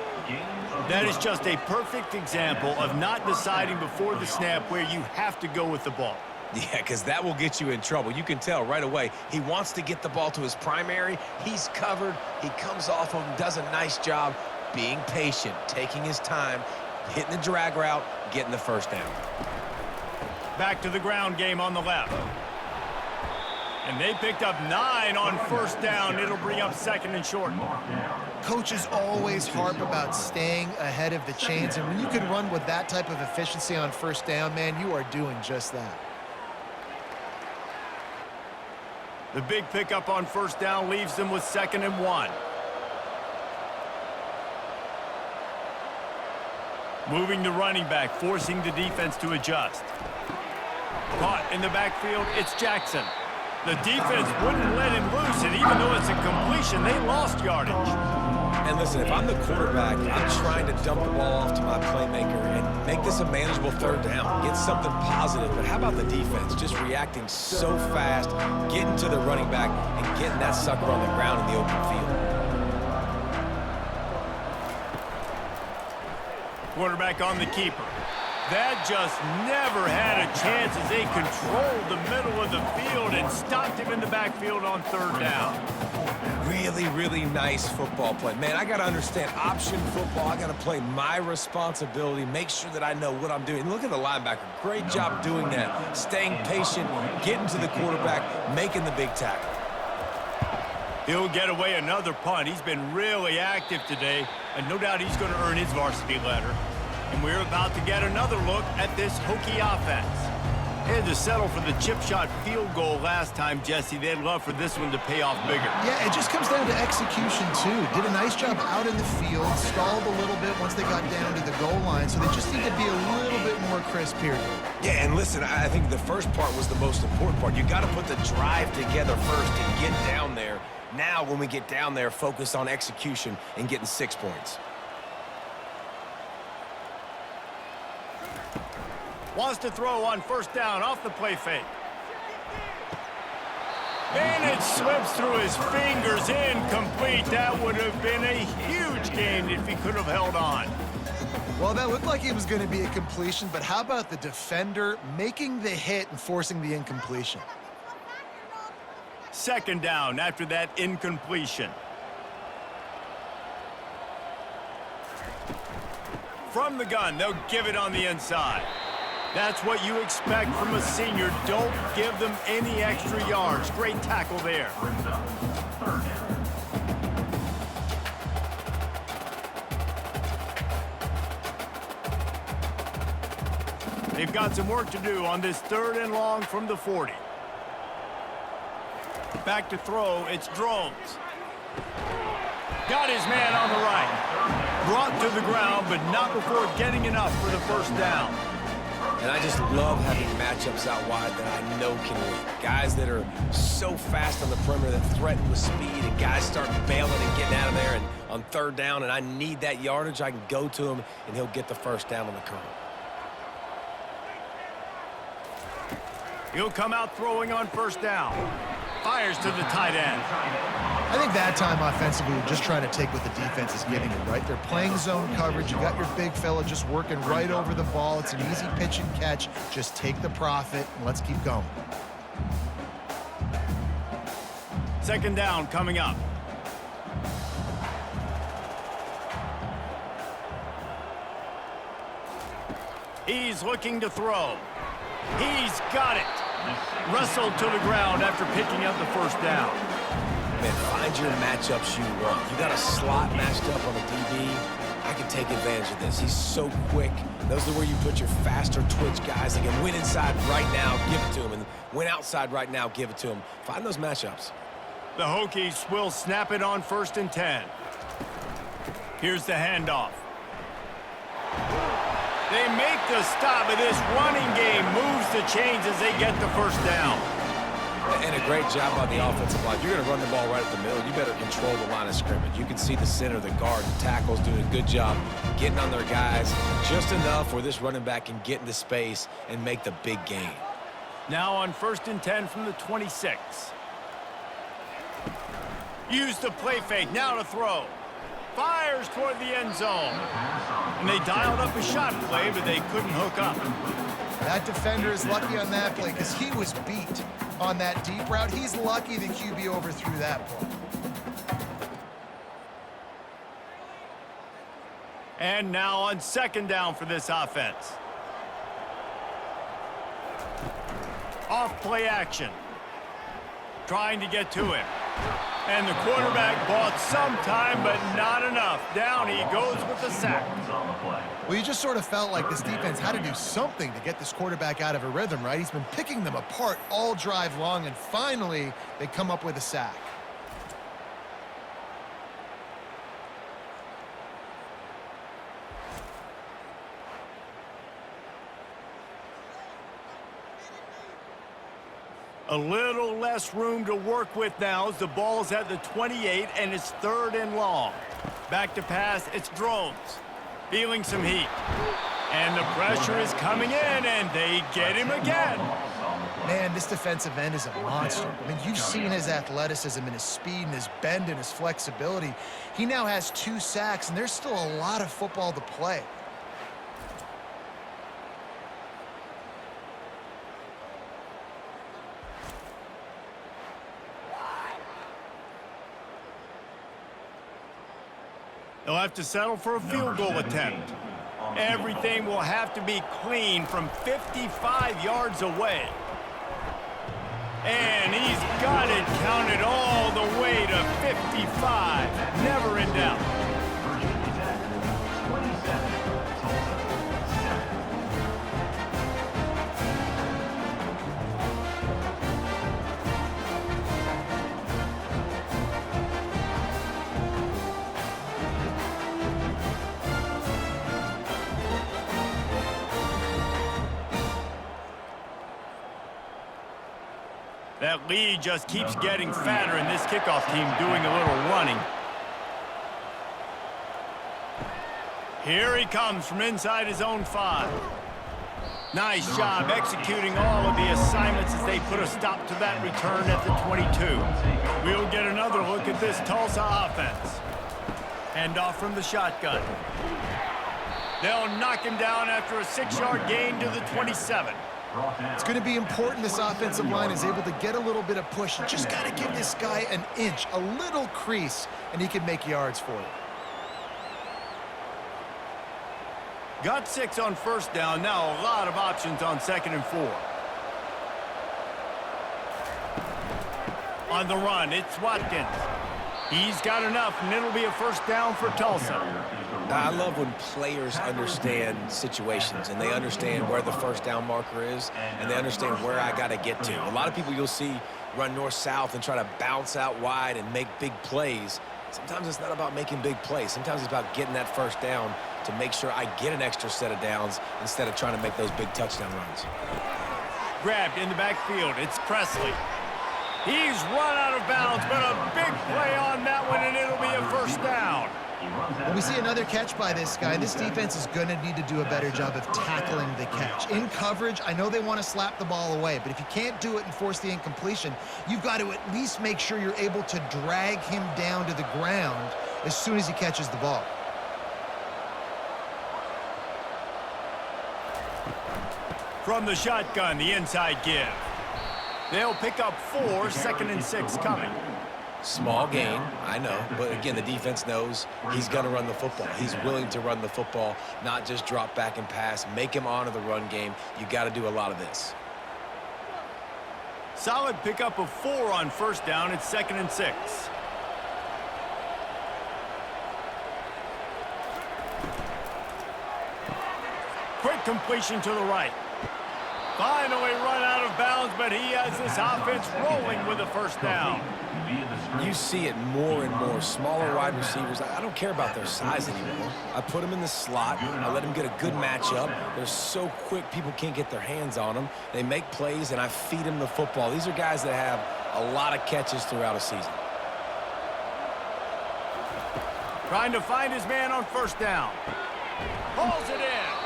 That is just a perfect example of not deciding before the snap where you have to go with the ball. Yeah, because that will get you in trouble. You can tell right away. He wants to get the ball to his primary. He's covered. He comes off of him, does a nice job being patient, taking his time, hitting the drag route, getting the first down. Back to the ground game on the left. And they picked up 9 on first down. It'll bring up 2nd and short. Coaches always harp about staying ahead of the chains, and when you can run with that type of efficiency on first down, man, you are doing just that. The big pickup on first down leaves them with 2nd and 1. Moving the running back, forcing the defense to adjust. Caught in the backfield, it's Jackson. The defense wouldn't let him loose, and even though it's a completion, they lost yardage. And listen, if I'm the quarterback, I'm trying to dump the ball off to my playmaker and make this a manageable 3rd down, get something positive. But how about the defense just reacting so fast, getting to the running back, and getting that sucker on the ground in the open field? Quarterback on the keeper. That just never had a chance as they controlled the middle of the field and stopped him in the backfield on third down. Really, really nice football play. Man, I got to understand option football. I got to play my responsibility, make sure that I know what I'm doing. Look at the linebacker. Great job doing that. Staying patient, getting to the quarterback, making the big tackle. He'll get away another punt. He's been really active today, and no doubt he's going to earn his varsity letter. And we're about to get another look at this Hokie offense. They had to settle for the chip shot field goal last time, Jesse. They'd love for this one to pay off bigger. Yeah, it just comes down to execution, too. Did a nice job out in the field, stalled a little bit once they got down to the goal line, so they just need to be a little bit more crisp here. Yeah, and listen, I think the first part was the most important part. You got to put the drive together first and get down there. Now, when we get down there, focus on execution and getting 6 points. Wants to throw on first down off the play fake. And it slips through his fingers, incomplete. That would have been a huge gain if he could have held on. Well, that looked like it was going to be a completion, but how about the defender making the hit and forcing the incompletion? Second down after that incompletion. From the gun, they'll give it on the inside. That's what you expect from a senior. Don't give them any extra yards. Great tackle there. They've got some work to do on this third and long from the 40. Back to throw, it's Drones. Got his man on the right. Brought to the ground, but not before getting enough for the first down. And I just love having matchups out wide that I know can win. Guys that are so fast on the perimeter that threaten with speed, and guys start bailing and getting out of there. And on third down, and I need that yardage, I can go to him, and he'll get the first down on the curl. He'll come out throwing on first down. Fires to the tight end. I think that time offensively, we're just trying to take what the defense is giving them, right? They're playing zone coverage. You got your big fella just working right over the ball. It's an easy pitch and catch. Just take the profit, and let's keep going. Second down coming up. He's looking to throw. He's got it. Wrestled to the ground after picking up the first down. Man, find your matchups you want. You got a slot matched up on the DB. I can take advantage of this. He's so quick. Those are where you put your faster twitch guys that can win inside right now, give it to him, and win outside right now, give it to him. Find those matchups. The Hokies will snap it on 1st and 10. Here's the handoff. They make the stop, but this running game moves the chains as they get the first down. And a great job by the offensive line. You're going to run the ball right at the middle. You better control the line of scrimmage. You can see the center, the guard, the tackles doing a good job getting on their guys just enough where this running back can get into space and make the big gain. Now on 1st and 10 from the 26. Use the play fake, now to throw. Fires toward the end zone. And they dialed up a shot play, but they couldn't hook up. That defender is lucky on that play because he was beat on that deep route. He's lucky the QB overthrew that play. And now on 2nd down for this offense. Off play action. Trying to get to him. And the quarterback bought some time, but not enough. Down he goes with the sack. Well, you just sort of felt like this defense had to do something to get this quarterback out of a rhythm, right? He's been picking them apart all drive long, and finally they come up with a sack. A little less room to work with now as the ball's at the 28 and it's 3rd and long. Back to pass, it's Drones. Feeling some heat. And the pressure is coming in and they get him again. Man, this defensive end is a monster. I mean, you've seen his athleticism and his speed and his bend and his flexibility. He now has 2 sacks and there's still a lot of football to play. They'll have to settle for a field goal attempt. Everything will have to be clean from 55 yards away. And he's got it counted all the way to 55. Never in doubt. That lead just keeps getting fatter, and this kickoff team doing a little running. Here he comes from inside his own 5. Nice job executing all of the assignments as they put a stop to that return at the 22. We'll get another look at this Tulsa offense. Handoff from the shotgun. They'll knock him down after a 6-yard gain to the 27. It's going to be important this offensive line is able to get a little bit of push. You just got to give this guy an inch, a little crease, and he can make yards for you. Got 6 on first down. Now a lot of options on 2nd and 4. On the run, it's Watkins. He's got enough, and it'll be a first down for Tulsa. I love when players understand situations and they understand where the first down marker is and they understand where I got to get to. A lot of people you'll see run north-south and try to bounce out wide and make big plays. Sometimes it's not about making big plays. Sometimes it's about getting that first down to make sure I get an extra set of downs instead of trying to make those big touchdown runs. Grabbed in the backfield. It's Presley. He's run out of bounds, but a big play on that one, and it'll be a first down. When we see another catch by this guy, this defense is going to need to do a better job of tackling the catch. In coverage, I know they want to slap the ball away, but if you can't do it and force the incompletion, you've got to at least make sure you're able to drag him down to the ground as soon as he catches the ball. From the shotgun, the inside give. They'll pick up 4, 2nd and 6 coming. Small gain, I know, but again, the defense knows he's going to run the football. He's willing to run the football, not just drop back and pass, make him honor the run game. You got to do a lot of this. Solid pickup of 4 on first down. It's 2nd and 6. Quick completion to the right. Finally run out of bounds, but he has this offense rolling with a first down. You see it more and more. Smaller wide receivers, I don't care about their size anymore. I put them in the slot. I let them get a good matchup. They're so quick, people can't get their hands on them. They make plays, and I feed them the football. These are guys that have a lot of catches throughout a season. Trying to find his man on first down. Pulls it in.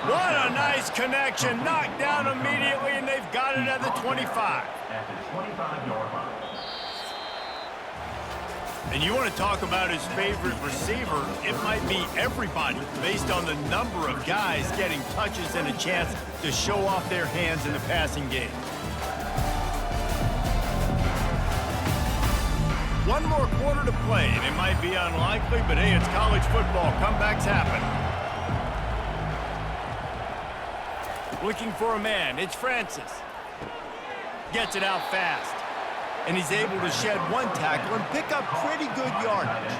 What a nice connection. Knocked down immediately, and they've got it at the 25. At the 25-yard line. And you want to talk about his favorite receiver, it might be everybody based on the number of guys getting touches and a chance to show off their hands in the passing game. One more quarter to play, and it might be unlikely, but hey, it's college football. Comebacks happen. Looking for a man. It's Francis. Gets it out fast. And he's able to shed 1 tackle and pick up pretty good yardage.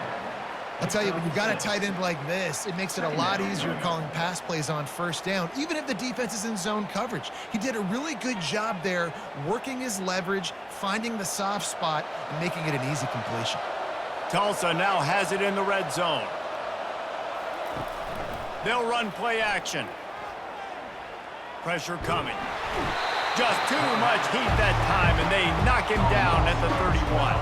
I'll tell you, when you've got a tight end like this, it makes it a lot easier calling pass plays on first down, even if the defense is in zone coverage. He did a really good job there, working his leverage, finding the soft spot, and making it an easy completion. Tulsa now has it in the red zone. They'll run play action. Pressure coming. Just too much heat that time, and they knock him down at the 31.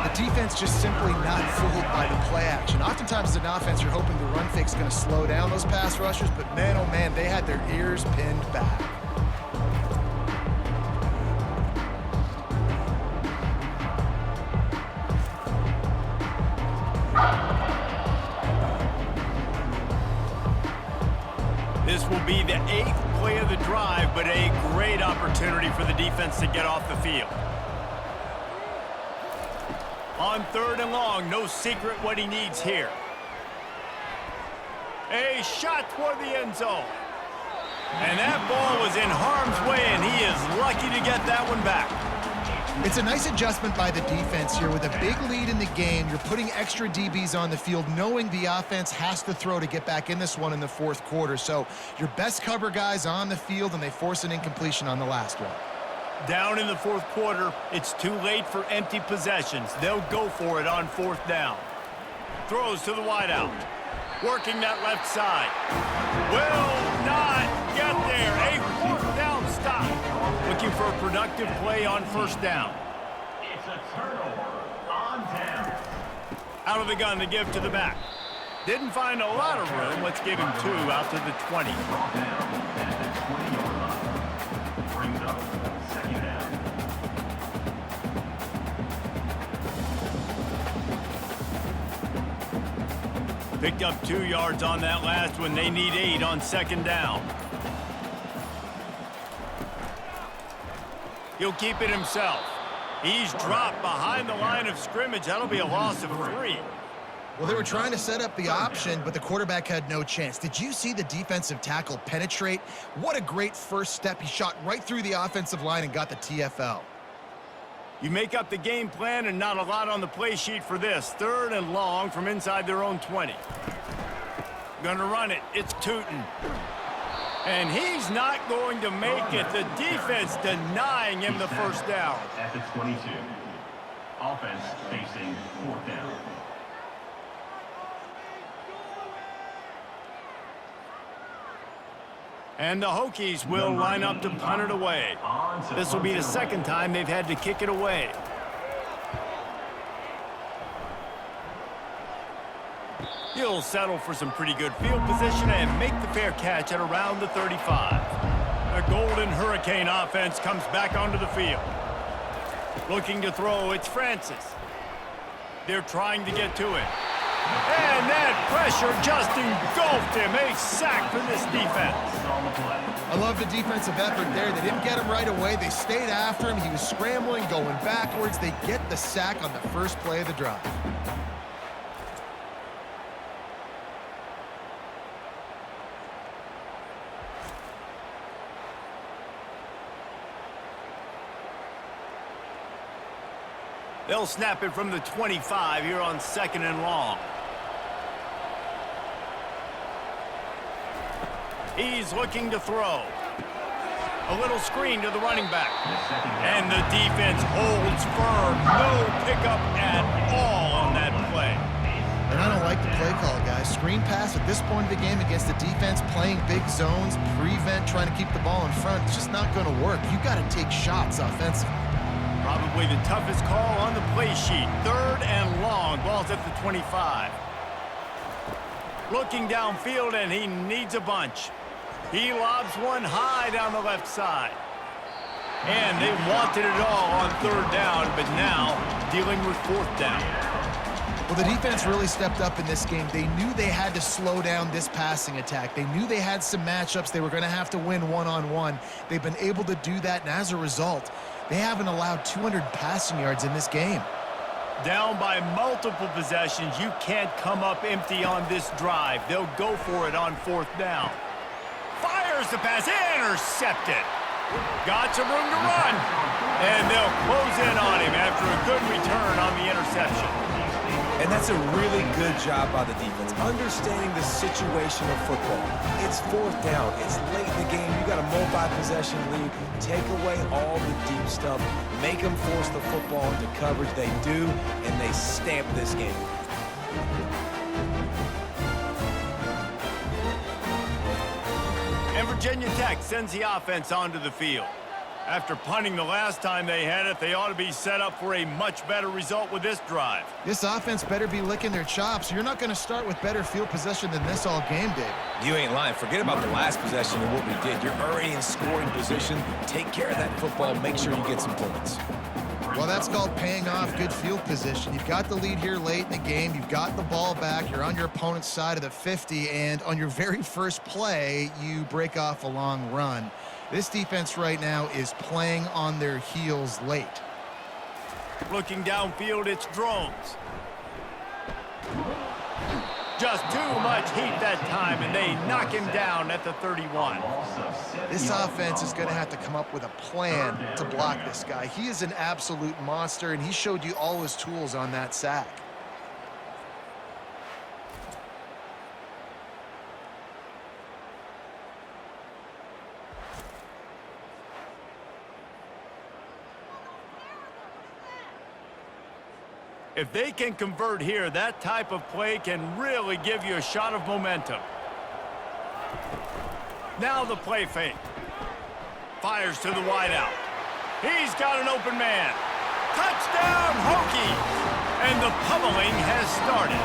The defense just simply not fooled by the play action. Oftentimes as an offense, you're hoping the run fake is going to slow down those pass rushers, but man, oh man, they had their ears pinned back. This will be the 8th play of the drive, but a great opportunity for the defense to get off the field. On 3rd and long, no secret what he needs here. A shot toward the end zone. And that ball was in harm's way, and he is lucky to get that one back. It's a nice adjustment by the defense here. With a big lead in the game, you're putting extra DBs on the field, knowing the offense has to throw to get back in this one in the fourth quarter. So your best cover guys on the field, and they force an incompletion on the last one. Down in the fourth quarter, it's too late for empty possessions. They'll go for it on fourth down. Throws to the wideout. Working that left side. Will not get there. A fourth down stop. Looking for a productive play on first down. It's a turnover on down. Out of the gun to give to the back. Didn't find a lot of room. Let's give him 2 out to the 20. Brought down at the 20-yard line. Brings up second down. Picked up 2 yards on that last one. They need 8 on second down. He'll keep it himself. He's dropped behind the line of scrimmage. That'll be a loss of 3. Well, they were trying to set up the option, but the quarterback had no chance. Did you see the defensive tackle penetrate? What a great first step. He shot right through the offensive line and got the TFL. You make up the game plan and not a lot on the play sheet for this. 3rd and long from inside their own 20. Gonna run it. It's Tootin. And he's not going to make it. The defense denying him the first down. At the 22. Offense facing fourth down. And the Hokies will line up to punt it away. This will be the second time they've had to kick it away. He'll settle for some pretty good field position and make the fair catch at around the 35. The Golden Hurricane offense comes back onto the field. Looking to throw, it's Francis. They're trying to get to it. And that pressure just engulfed him. A sack for this defense. I love the defensive effort there. They didn't get him right away. They stayed after him. He was scrambling, going backwards. They get the sack on the first play of the drive. They'll snap it from the 25 here on 2nd and long. He's looking to throw. A little screen to the running back. And the defense holds firm. No pickup at all on that play. And I don't like the play call, guys. Screen pass at this point of the game against the defense playing big zones, prevent, trying to keep the ball in front. It's just not going to work. You got to take shots offensively. Probably the toughest call on the play sheet. 3rd and long. Ball's at the 25. Looking downfield, and he needs a bunch. He lobs one high down the left side. And they wanted it all on 3rd down, but now dealing with 4th down. Well, the defense really stepped up in this game. They knew they had to slow down this passing attack. They knew they had some matchups they were going to have to win one-on-one. They've been able to do that, and as a result, they haven't allowed 200 passing yards in this game. Down by multiple possessions, you can't come up empty on this drive. They'll go for it on 4th down. Fires the pass, intercepted. Got some room to run. And they'll close in on him after a good return on the interception. And that's a really good job by the defense, understanding the situation of football. It's 4th down. It's late in the game. You got a multi-possession lead. Take away all the deep stuff. Make them force the football into coverage. They do, and they stamp this game. And Virginia Tech sends the offense onto the field. After punting the last time they had it, they ought to be set up for a much better result with this drive. This offense better be licking their chops. You're not going to start with better field possession than this all game did. You ain't lying. Forget about the last possession and what we did. You're already in scoring position. Take care of that football. Make sure you get some points. Well, that's called paying off good field position. You've got the lead here late in the game. You've got the ball back. You're on your opponent's side of the 50, and on your very first play, you break off a long run. This defense right now is playing on their heels late. Looking downfield, it's Drones. Just too much heat that time, and they knock him down at the 31. This offense is going to have to come up with a plan to block this guy. He is an absolute monster, and he showed you all his tools on that sack. If they can convert here, that type of play can really give you a shot of momentum. Now the play fake. Fires to the wideout. He's got an open man. Touchdown, Hokies! And the pummeling has started.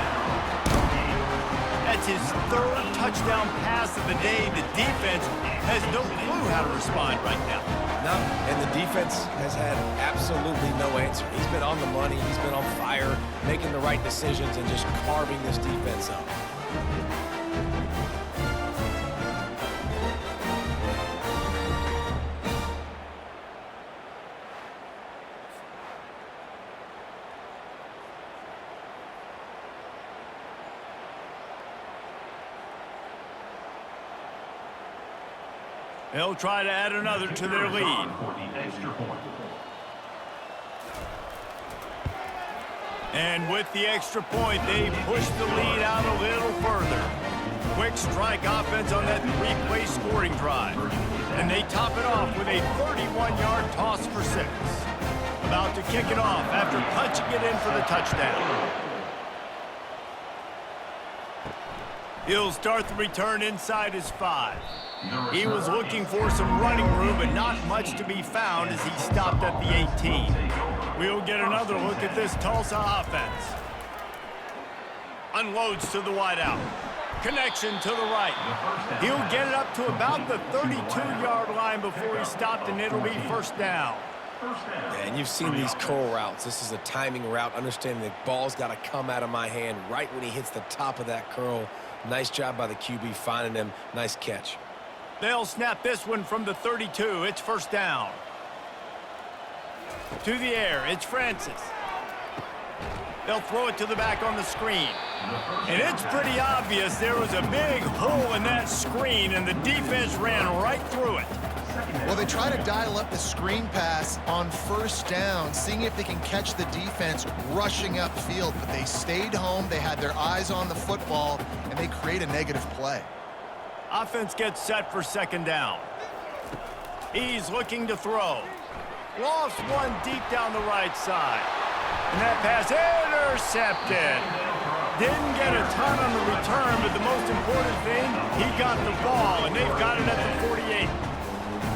That's his third touchdown pass of the day. The defense has no clue how to respond right now. No, and the defense has had absolutely no answer. He's been on the money, he's been on fire, making the right decisions and just carving this defense up. They'll try to add another to their lead. And with the extra point, they push the lead out a little further. Quick strike offense on that three-play scoring drive. And they top it off with a 31-yard toss for 6. About to kick it off after punching it in for the touchdown. He'll start the return inside his 5. He was looking for some running room, but not much to be found as he stopped at the 18. We'll get another look at this Tulsa offense. Unloads to the wideout. Connection to the right. He'll get it up to about the 32-yard line before he stopped, and it'll be first down. Yeah, and you've seen these curl routes. This is a timing route, understanding the ball's got to come out of my hand right when he hits the top of that curl. Nice job by the QB finding him. Nice catch. They'll snap this one from the 32. It's first down. To the air, it's Francis. They'll throw it to the back on the screen. And it's pretty obvious there was a big hole in that screen, and the defense ran right through it. Well, they try to dial up the screen pass on first down, seeing if they can catch the defense rushing upfield, but they stayed home, they had their eyes on the football, and they create a negative play. Offense gets set for second down. He's looking to throw. Lost one deep down the right side. And that pass intercepted. Didn't get a ton on the return, but the most important thing, he got the ball, and they've got it at the 48.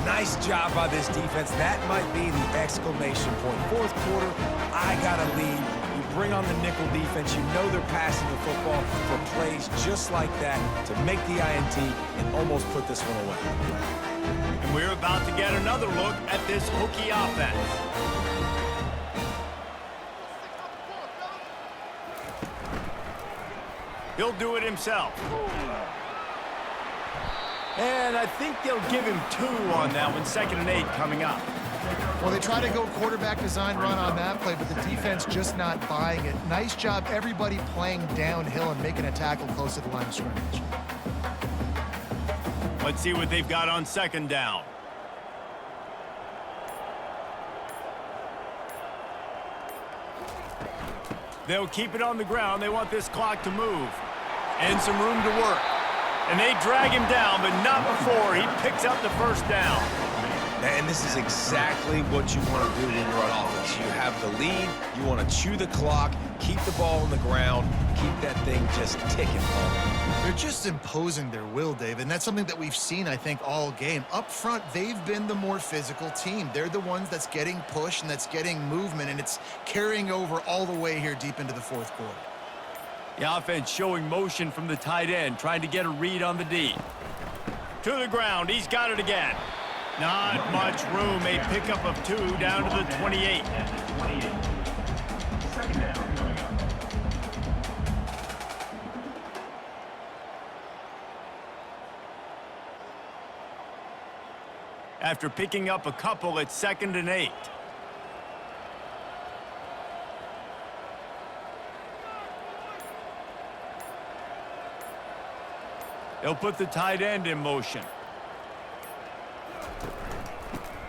Nice job by this defense. That might be the exclamation point. Fourth quarter, I got a lead. You bring on the nickel defense. You know they're passing the football for plays just like that to make the INT and almost put this one away. And we're about to get another look at this Hokie offense. He'll do it himself. And I think they'll give him 2 on that one. 2nd and 8 coming up. Well, they try to go quarterback design run on that play, but the defense just not buying it. Nice job, everybody playing downhill and making a tackle close to the line of scrimmage. Let's see what they've got on 2nd down. They'll keep it on the ground. They want this clock to move. And some room to work. And they drag him down, but not before he picks up the first down. And this is exactly what you want to do when you're on offense. You have the lead, you want to chew the clock, keep the ball on the ground, keep that thing just ticking. They're just imposing their will, David, and that's something that we've seen, I think, all game. Up front, they've been the more physical team. They're the ones that's getting pushed and that's getting movement, and it's carrying over all the way here deep into the fourth quarter. The offense showing motion from the tight end, trying to get a read on the D. To the ground, he's got it again. Not much room, a pickup of 2 down to the 28. Second down coming up. After picking up a couple, it's 2nd and 8. He'll put the tight end in motion.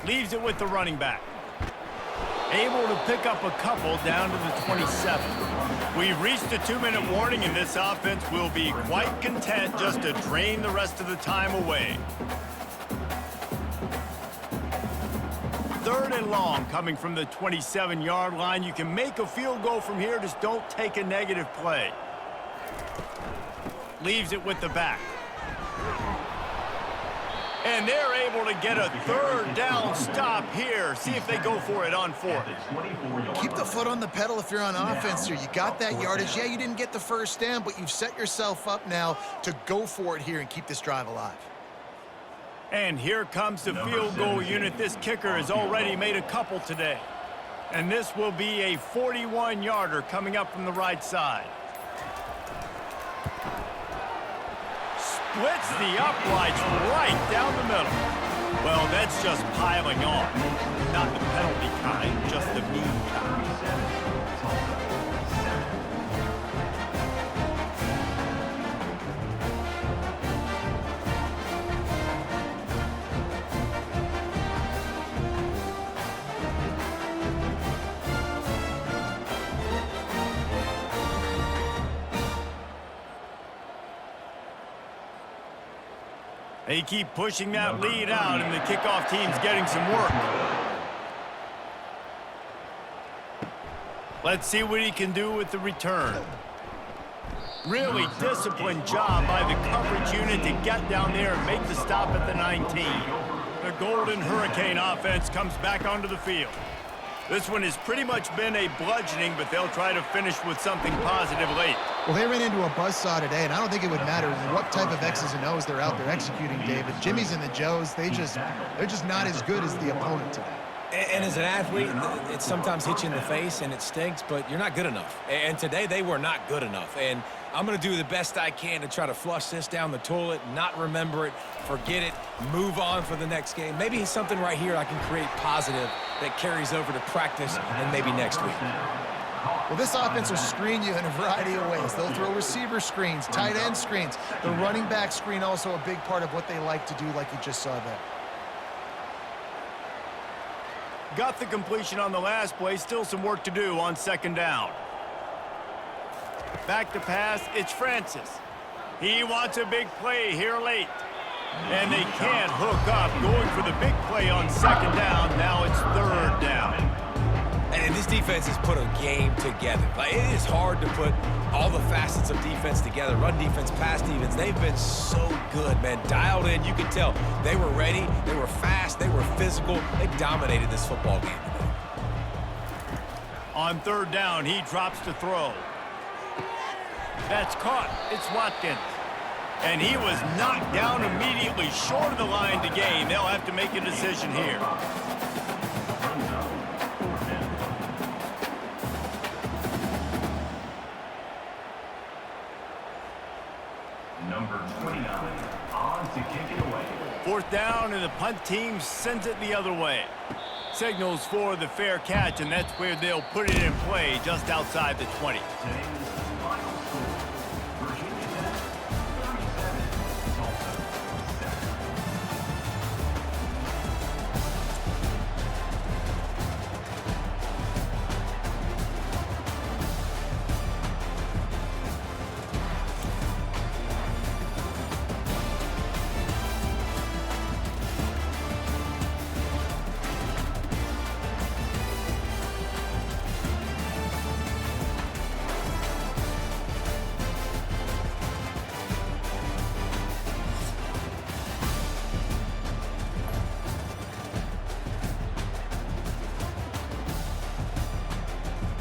Leaves it with the running back. Able to pick up a couple down to the 27. We've reached a 2-minute warning, and this offense will be quite content just to drain the rest of the time away. 3rd and long coming from the 27-yard line. You can make a field goal from here, just don't take a negative play. Leaves it with the back. And they're able to get a 3rd down stop here. See if they go for it on 4th. Keep the foot on the pedal if you're on offense here. You got that yardage. Yeah, you didn't get the 1st down, but you've set yourself up now to go for it here and keep this drive alive. And here comes the field goal unit. This kicker has already made a couple today. And this will be a 41-yarder coming up from the right side. Splits the uprights right down the middle. Well, that's just piling on. Not the penalty kind, just the mean kind. They keep pushing that lead out, and the kickoff team's getting some work. Let's see what he can do with the return. Really disciplined job by the coverage unit to get down there and make the stop at the 19. The Golden Hurricane offense comes back onto the field. This one has pretty much been a bludgeoning, but they'll try to finish with something positive late. Well, they ran into a buzzsaw today, and I don't think it would matter what type of X's and O's they're out there executing, David. Jimmy's and the Joes, they're just not as good as the opponent today. And as an athlete, it sometimes hits you in the face and it stinks, but you're not good enough. And today they were not good enough. And I'm going to do the best I can to try to flush this down the toilet, not remember it, forget it, move on for the next game. Maybe something right here I can create positive that carries over to practice and maybe next week. Well, this offense will screen you in a variety of ways. They'll throw receiver screens, tight end screens. The running back screen also a big part of what they like to do, like you just saw there. Got the completion on the last play. Still some work to do on 2nd down. Back to pass. It's Francis. He wants a big play here late. And they can't hook up. Going for the big play on 2nd down. Now it's 3rd down. And this defense has put a game together. Like, it is hard to put all the facets of defense together. Run defense, pass defense. They've been so good, man. Dialed in. You can tell they were ready. They were fast. They were physical. They dominated this football game today. On 3rd down, he drops to throw. That's caught. It's Watkins. And he was knocked down immediately short of the line to gain. They'll have to make a decision here. Number 29, on to kick it away. 4th down, and the punt team sends it the other way. Signals for the fair catch, and that's where they'll put it in play just outside the 20.